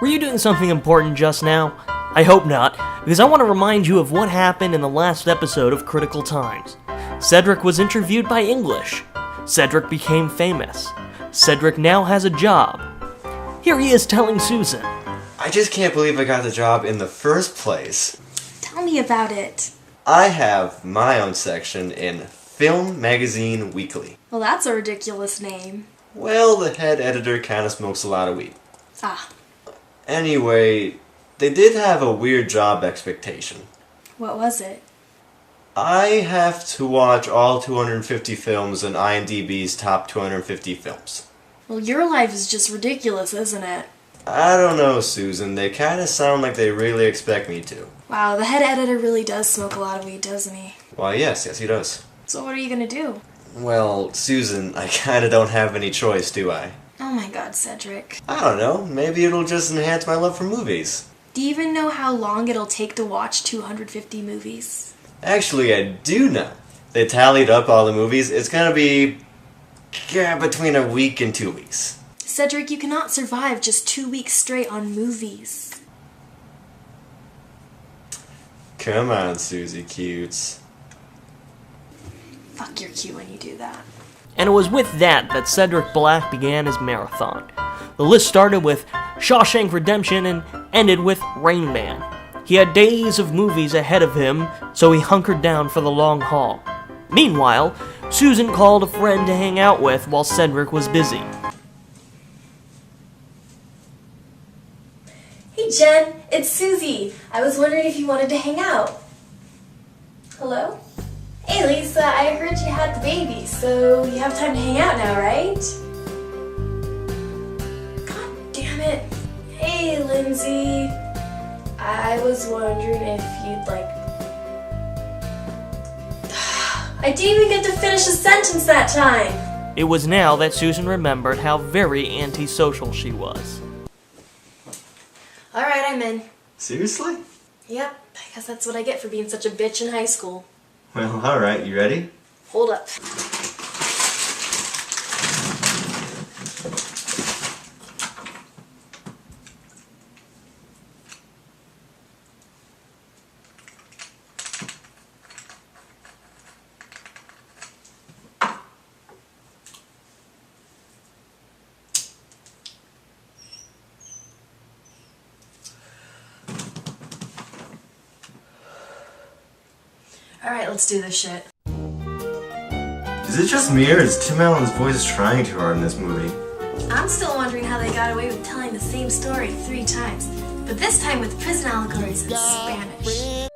were you doing something important just now? I hope not, because I want to remind you of what happened in the last episode of Critical Times. Cedric was interviewed by English. Cedric became famous. Cedric now has a job. Here he is telling Susan. I just can't believe I got the job in the first place. Tell me about it. I have my own section in Film Magazine Weekly. Well, that's a ridiculous name. Well, the head editor kind of smokes a lot of weed. Ah. Anyway, they did have a weird job expectation. What was it? I have to watch all 250 films in IMDb's top 250 films. Well, your life is just ridiculous, isn't it? I don't know, Susan. They kind of sound like they really expect me to. Wow, the head editor really does smoke a lot of weed, doesn't he? Why, yes, he does. So what are you gonna do? Well, Susan, I kind of don't have any choice, do I? Oh my god, Cedric. I don't know. Maybe it'll just enhance my love for movies. Do you even know how long it'll take to watch 250 movies? Actually, I do know. They tallied up all the movies. It's gonna be between a week and 2 weeks. Cedric, you cannot survive just 2 weeks straight on movies. Come on, Susie Cutes. Fuck, you're cute when you do that. And it was with that Cedric Black began his marathon. The list started with Shawshank Redemption and ended with Rain Man. He had days of movies ahead of him, so he hunkered down for the long haul. Meanwhile, Susan called a friend to hang out with while Cedric was busy. Hey Jen, it's Susie. I was wondering if you wanted to hang out. Hello? Hey Lisa, I heard you had the baby, so you have time to hang out now, right? God damn it. Hey Lindsay. I was wondering if you'd like... I didn't even get to finish a sentence that time! It was now that Susan remembered how very antisocial she was. Alright, I'm in. Seriously? Yep, I guess that's what I get for being such a bitch in high school. Well, alright, you ready? Hold up. Alright, let's do this shit. Is it just me, or is Tim Allen's voice trying too hard in this movie? I'm still wondering how they got away with telling the same story 3 times, but this time with prison allegories in Spanish.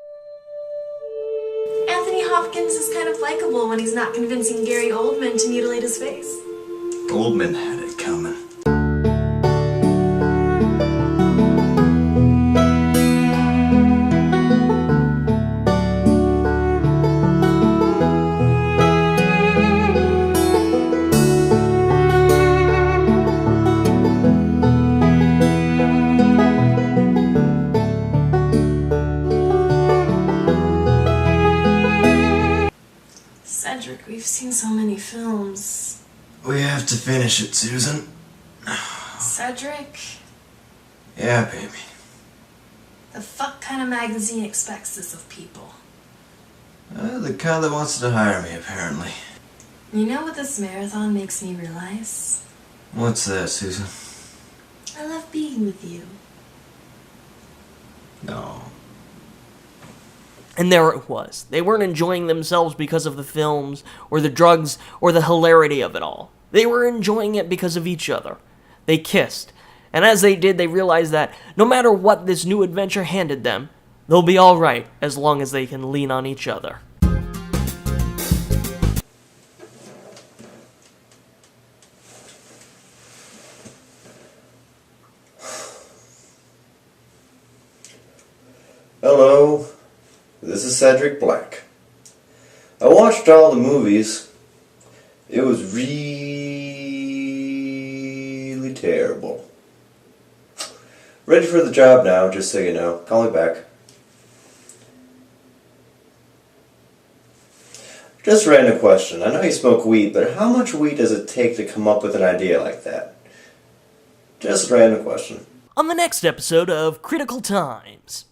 Anthony Hopkins is kind of likable when he's not convincing Gary Oldman to mutilate his face. Oldman had it coming. Cedric, we've seen so many films. We have to finish it, Susan. Cedric? Yeah, baby. The fuck kind of magazine expects this of people? The kind that wants to hire me, apparently. You know what this marathon makes me realize? What's that, Susan? I love being with you. No. And there it was. They weren't enjoying themselves because of the films, or the drugs, or the hilarity of it all. They were enjoying it because of each other. They kissed. And as they did, they realized that no matter what this new adventure handed them, they'll be alright as long as they can lean on each other. Hello, this is Cedric Black. I watched all the movies. It was really terrible. Ready for the job now, just so you know. Call me back. Just a random question. I know you smoke weed, but how much weed does it take to come up with an idea like that? Just a random question. on the next episode of Critical Times.